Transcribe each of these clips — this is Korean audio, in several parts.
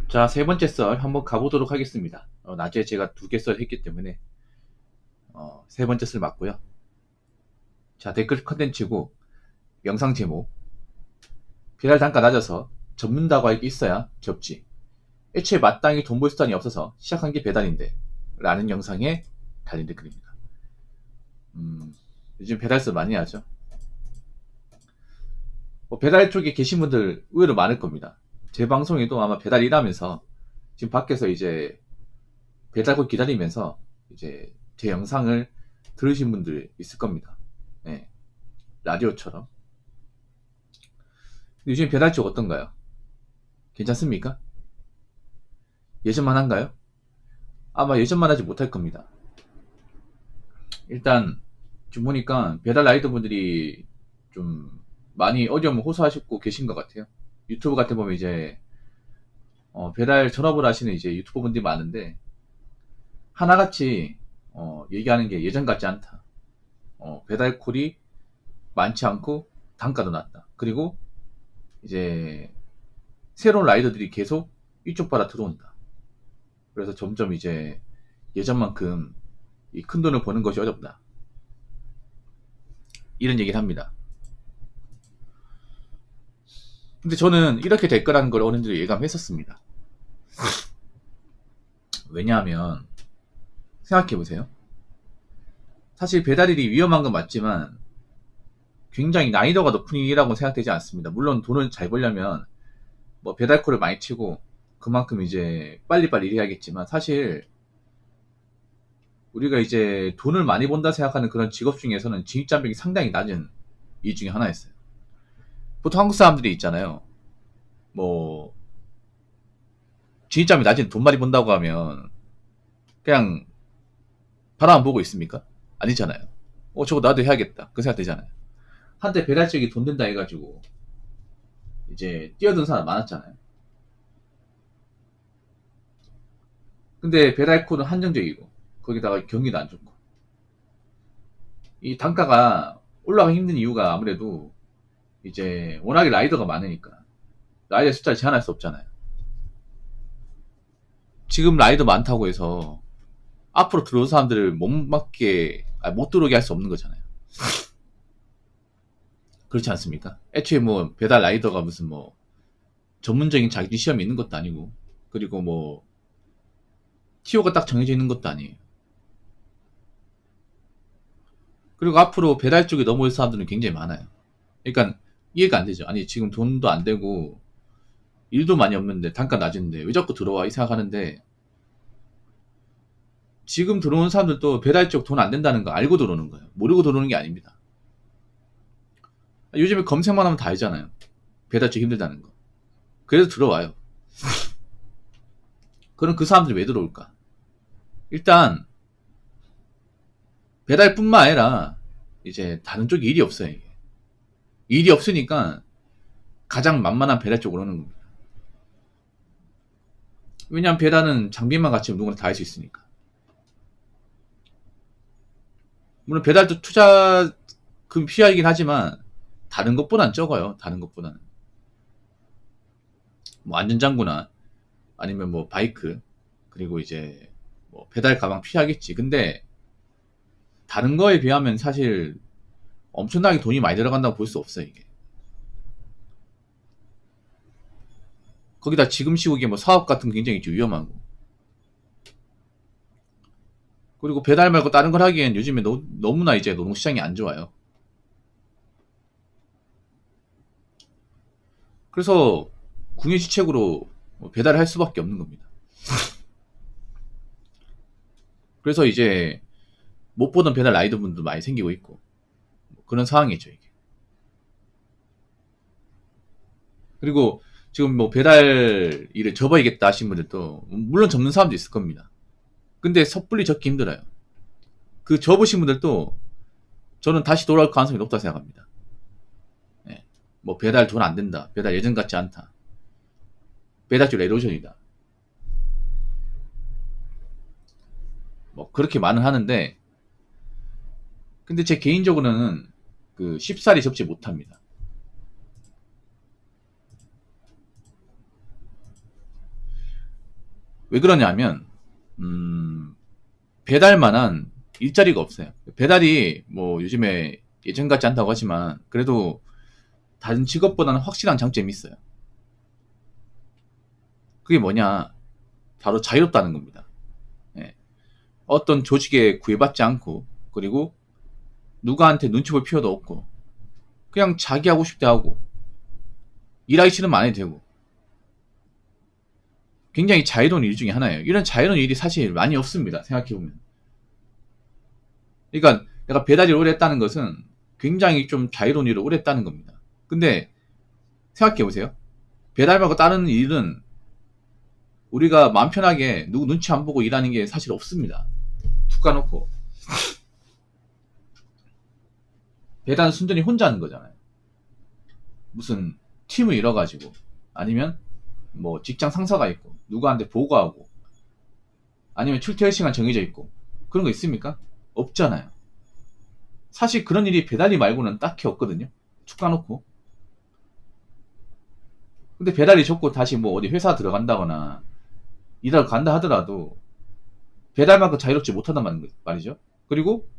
자, 세 번째 썰 한번 가보도록 하겠습니다. 낮에 제가 두 개 썰 했기 때문에 세 번째 썰 맞고요. 자, 댓글 컨텐츠고 영상 제목 배달 단가 낮아서 접는다고 할 게 있어야 접지. 애초에 마땅히 돈 벌 수단이 없어서 시작한 게 배달인데 라는 영상에 달린 댓글입니다. 요즘 배달 썰 많이 하죠. 배달 쪽에 계신 분들 의외로 많을 겁니다. 제 방송에도 아마 배달 일하면서 지금 밖에서 이제 배달고 기다리면서 이제 제 영상을 들으신 분들 있을 겁니다. 네, 라디오처럼. 요즘 배달 쪽 어떤가요? 괜찮습니까? 예전만 한가요? 아마 예전만 하지 못할 겁니다. 일단 지금 보니까 배달 라이더 분들이 좀 많이 어려움을 호소하시고 계신 것 같아요. 유튜브 같은 거 보면 이제 배달 전업을 하시는 이제 유튜버 분들이 많은데 하나같이 얘기하는 게 예전 같지 않다. 배달 콜이 많지 않고 단가도 낮다. 그리고 이제 새로운 라이더들이 계속 이쪽 바라 들어온다. 그래서 점점 이제 예전만큼 이 큰 돈을 버는 것이 어렵다. 이런 얘기를 합니다. 근데 저는 이렇게 될 거라는 걸 어느 정도 예감했었습니다. 왜냐하면 생각해보세요. 사실 배달일이 위험한 건 맞지만 굉장히 난이도가 높은 일이라고 생각되지 않습니다. 물론 돈을 잘 벌려면 뭐 배달콜을 많이 치고 그만큼 이제 빨리빨리 일해야겠지만 사실 우리가 이제 돈을 많이 번다 생각하는 그런 직업 중에서는 진입장벽이 상당히 낮은 일 중에 하나였어요. 보통 한국 사람들이 있잖아요. 뭐 진입장벽이 낮은 돈 많이 번다고 하면 그냥 바라만 보고 있습니까? 아니잖아요. 저거 나도 해야겠다. 그 생각 되잖아요. 한때 배달직이 돈 된다 해가지고 이제 뛰어든 사람 많았잖아요. 근데 배달콜은 한정적이고 거기다가 경기도 안 좋고 이 단가가 올라가기 힘든 이유가 아무래도 이제 워낙에 라이더가 많으니까 라이더 숫자를 제한할 수 없잖아요. 지금 라이더 많다고 해서 앞으로 들어온 사람들을 못 들어오게 할 수 없는 거잖아요. 그렇지 않습니까? 애초에 뭐 배달 라이더가 무슨 뭐 전문적인 자격증 시험이 있는 것도 아니고 그리고 뭐 티오가 딱 정해져 있는 것도 아니에요. 그리고 앞으로 배달 쪽에 넘어올 사람들은 굉장히 많아요. 그러니까 이해가 안 되죠. 아니 지금 돈도 안 되고 일도 많이 없는데 단가 낮은데 왜 자꾸 들어와 이 생각하는데 지금 들어오는 사람들도 배달 쪽 돈 안 된다는 거 알고 들어오는 거예요. 모르고 들어오는 게 아닙니다. 요즘에 검색만 하면 다 알잖아요. 배달 쪽 힘들다는 거. 그래서 들어와요. 그럼 그 사람들이 왜 들어올까? 일단 배달뿐만 아니라 이제 다른 쪽에 일이 없어요. 이게. 일이 없으니까 가장 만만한 배달 쪽으로 오는 겁니다. 왜냐하면 배달은 장비만 갖추면 누구나 다 할 수 있으니까. 물론 배달도 투자금 필요하긴 하지만 다른 것보단 적어요. 다른 것보다는. 뭐 안전장구나 아니면 뭐 바이크 그리고 이제 뭐 배달 가방 필요하겠지. 근데 다른 거에 비하면 사실 엄청나게 돈이 많이 들어간다고 볼 수 없어요. 이게. 거기다 지금 시국에 뭐 사업 같은 거 굉장히 좀 위험하고 그리고 배달 말고 다른 걸 하기엔 요즘에 너무나 이제 노동시장이 안 좋아요. 그래서 궁예지책으로 배달을 할 수밖에 없는 겁니다. 그래서 이제 못 보던 배달 라이더 분도 많이 생기고 있고 그런 상황이죠 이게. 그리고 지금 뭐 배달 일을 접어야겠다 하신 분들도 물론 접는 사람도 있을 겁니다. 근데 섣불리 접기 힘들어요. 그 접으신 분들도 저는 다시 돌아올 가능성이 높다 생각합니다. 예. 뭐 배달 돈 안 된다. 배달 예전 같지 않다. 배달줄 에로전이다. 뭐 그렇게 말은 하는데 근데 제 개인적으로는 그 쉽사리 접지 못합니다. 왜 그러냐면 배달만한 일자리가 없어요. 배달이 뭐 요즘에 예전 같지 않다고 하지만 그래도 다른 직업보다는 확실한 장점이 있어요. 그게 뭐냐? 바로 자유롭다는 겁니다. 예. 어떤 조직에 구애받지 않고, 그리고 누구한테 눈치 볼 필요도 없고, 그냥 자기 하고 싶대 하고, 일하기 싫으면 안 해도 되고, 굉장히 자유로운 일 중에 하나예요. 이런 자유로운 일이 사실 많이 없습니다. 생각해보면. 그러니까 내가 배달 일을 오래 했다는 것은 굉장히 좀 자유로운 일을 오래 했다는 겁니다. 근데 생각해보세요. 배달 말고 다른 일은 우리가 마음 편하게 누구 눈치 안 보고 일하는 게 사실 없습니다. 툭 까놓고. 배달은 순전히 혼자 하는 거잖아요. 무슨 팀을 이뤄가지고, 아니면 뭐 직장 상사가 있고 누구한테 보고하고, 아니면 출퇴근 시간 정해져 있고, 그런 거 있습니까? 없잖아요. 사실 그런 일이 배달이 말고는 딱히 없거든요. 툭 까놓고. 근데 배달이 접고 다시 뭐 어디 회사 들어간다거나 일하러 간다 하더라도 배달만큼 자유롭지 못하단 말이죠. 그리고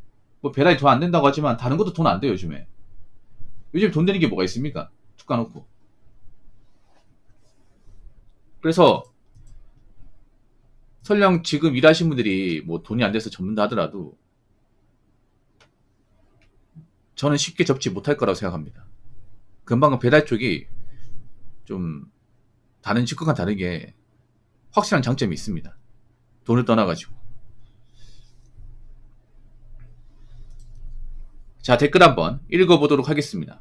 뭐 배달이 더 안 된다고 하지만 다른 것도 돈 안 돼요, 요즘에. 요즘 돈 되는 게 뭐가 있습니까? 툭 까놓고. 그래서 설령 지금 일하시는 분들이 뭐 돈이 안 돼서 접는다 하더라도 저는 쉽게 접지 못할 거라고 생각합니다. 금방 배달 쪽이 좀 다른 직업과 다르게 확실한 장점이 있습니다. 돈을 떠나가지고. 자, 댓글 한번 읽어보도록 하겠습니다.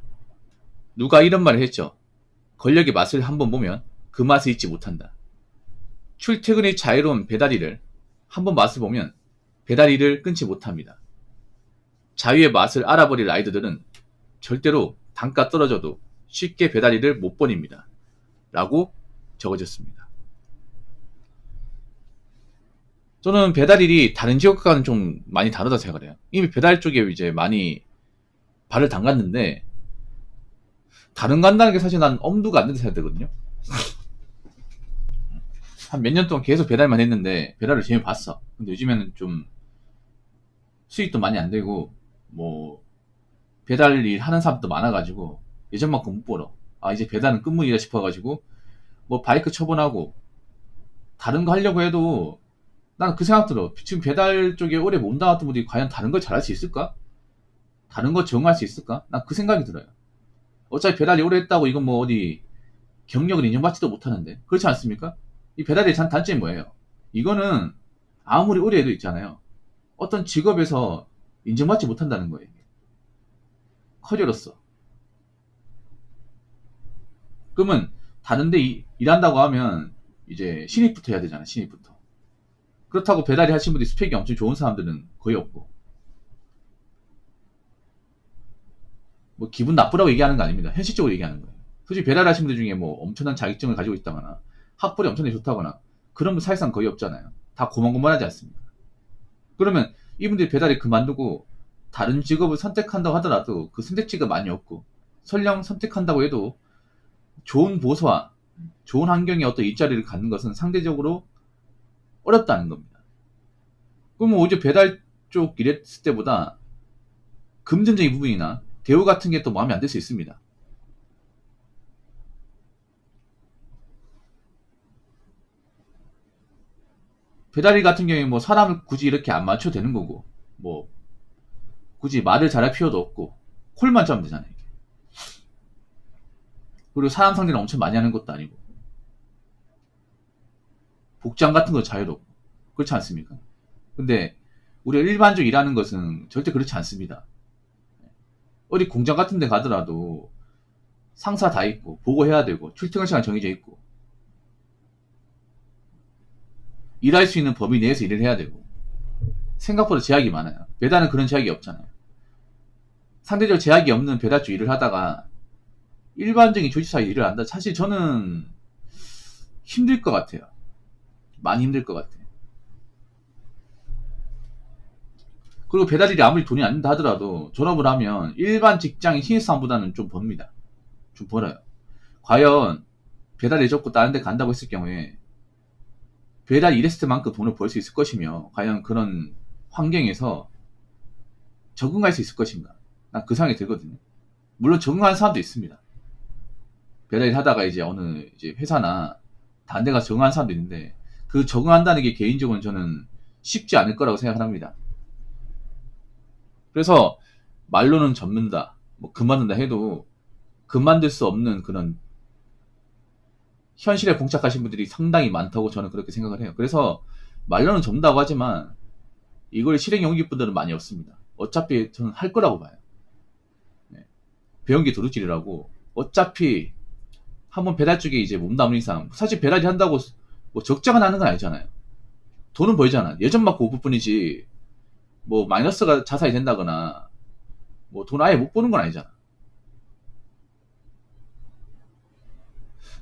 누가 이런 말을 했죠. 권력의 맛을 한번 보면 그 맛을 잊지 못한다. 출퇴근이 자유로운 배달일을 한번 맛을 보면 배달일을 끊지 못합니다. 자유의 맛을 알아버릴 아이들은 절대로 단가 떨어져도 쉽게 배달일을 못 버립니다. 라고 적어졌습니다. 저는 배달일이 다른 지역과는 좀 많이 다르다 생각을 해요. 이미 배달 쪽에 이제 많이 발을 담갔는데 다른 거 한다는 게 사실 난 엄두가 안 된다 생각되거든요. 한 몇 년 동안 계속 배달만 했는데 배달을 재미 봤어. 근데 요즘에는 좀 수익도 많이 안 되고 뭐 배달 일 하는 사람도 많아가지고 예전만큼 못 벌어. 아 이제 배달은 끝물이다 싶어가지고 뭐 바이크 처분하고 다른 거 하려고 해도 나는 그 생각 들어. 지금 배달 쪽에 오래 몸담았던 분들이 과연 다른 걸 잘할 수 있을까? 다른 거 적응할 수 있을까? 난 그 생각이 들어요. 어차피 배달이 오래 했다고 이건 뭐 어디 경력을 인정받지도 못하는데 그렇지 않습니까? 이 배달의 단점이 뭐예요? 이거는 아무리 오래 해도 있잖아요. 어떤 직업에서 인정받지 못한다는 거예요. 커리어로서. 그러면 다른데 일한다고 하면 이제 신입부터 해야 되잖아. 신입부터. 그렇다고 배달이 하신 분들이 스펙이 엄청 좋은 사람들은 거의 없고. 뭐 기분 나쁘라고 얘기하는 거 아닙니다. 현실적으로 얘기하는 거예요. 솔직히 배달하시는 분들 중에 뭐 엄청난 자격증을 가지고 있다거나 학벌이 엄청나게 좋다거나 그런 분 사실상 거의 없잖아요. 다 고만고만하지 않습니까? 그러면 이분들이 배달을 그만두고 다른 직업을 선택한다고 하더라도 그 선택지가 많이 없고 설령 선택한다고 해도 좋은 보수와 좋은 환경의 어떤 일자리를 갖는 것은 상대적으로 어렵다는 겁니다. 그러면 오히려 배달 쪽 일했을 때보다 금전적인 부분이나 대우 같은 게 또 마음에 안 들 수 있습니다. 배달일 같은 경우에 뭐 사람을 굳이 이렇게 안 맞춰도 되는 거고 뭐 굳이 말을 잘할 필요도 없고 콜만 짜면 되잖아요. 이게. 그리고 사람 상대를 엄청 많이 하는 것도 아니고 복장 같은 거 자유롭고 그렇지 않습니까? 근데 우리가 일반적으로 일하는 것은 절대 그렇지 않습니다. 어디 공장 같은 데 가더라도 상사 다 있고 보고해야 되고 출퇴근 시간 정해져 있고 일할 수 있는 범위 내에서 일을 해야 되고 생각보다 제약이 많아요. 배달은 그런 제약이 없잖아요. 상대적으로 제약이 없는 배달 쪽 일을 하다가 일반적인 조직사 일을 한다. 사실 저는 힘들 것 같아요. 많이 힘들 것 같아요. 그리고 배달일이 아무리 돈이 안 된다 하더라도 졸업을 하면 일반 직장인 신입사원보다는 좀 법니다. 좀 벌어요. 과연 배달일 접고 다른 데 간다고 했을 경우에 배달 일했을 때만큼 돈을 벌 수 있을 것이며 과연 그런 환경에서 적응할 수 있을 것인가? 난 그 생각이 들거든요. 물론 적응하는 사람도 있습니다. 배달 일 하다가 이제 어느 이제 회사나 다른 데 가서 적응하는 사람도 있는데 그 적응한다는 게 개인적으로 저는 쉽지 않을 거라고 생각을 합니다. 그래서 말로는 접는다, 뭐 그만둔다 해도 그만둘 수 없는 그런 현실에 봉착하신 분들이 상당히 많다고 저는 그렇게 생각을 해요. 그래서 말로는 접는다고 하지만 이걸 실행 용기 분들은 많이 없습니다. 어차피 저는 할 거라고 봐요. 네. 배운 게 도둑질이라고. 어차피 한번 배달 쪽에 이제 몸담은 이상 사실 배달이 한다고 뭐 적자가 나는 건 아니잖아요. 돈은 벌잖아. 예전 받고 못 뿐이지 뭐 마이너스가 자산이 된다거나 뭐 돈 아예 못 버는 건 아니잖아.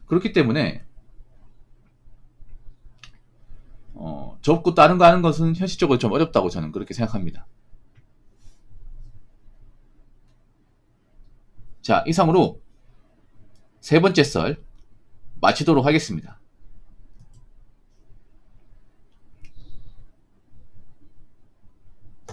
그렇기 때문에 접고 다른 거 하는 것은 현실적으로 좀 어렵다고 저는 그렇게 생각합니다. 자, 이상으로 세 번째 썰 마치도록 하겠습니다.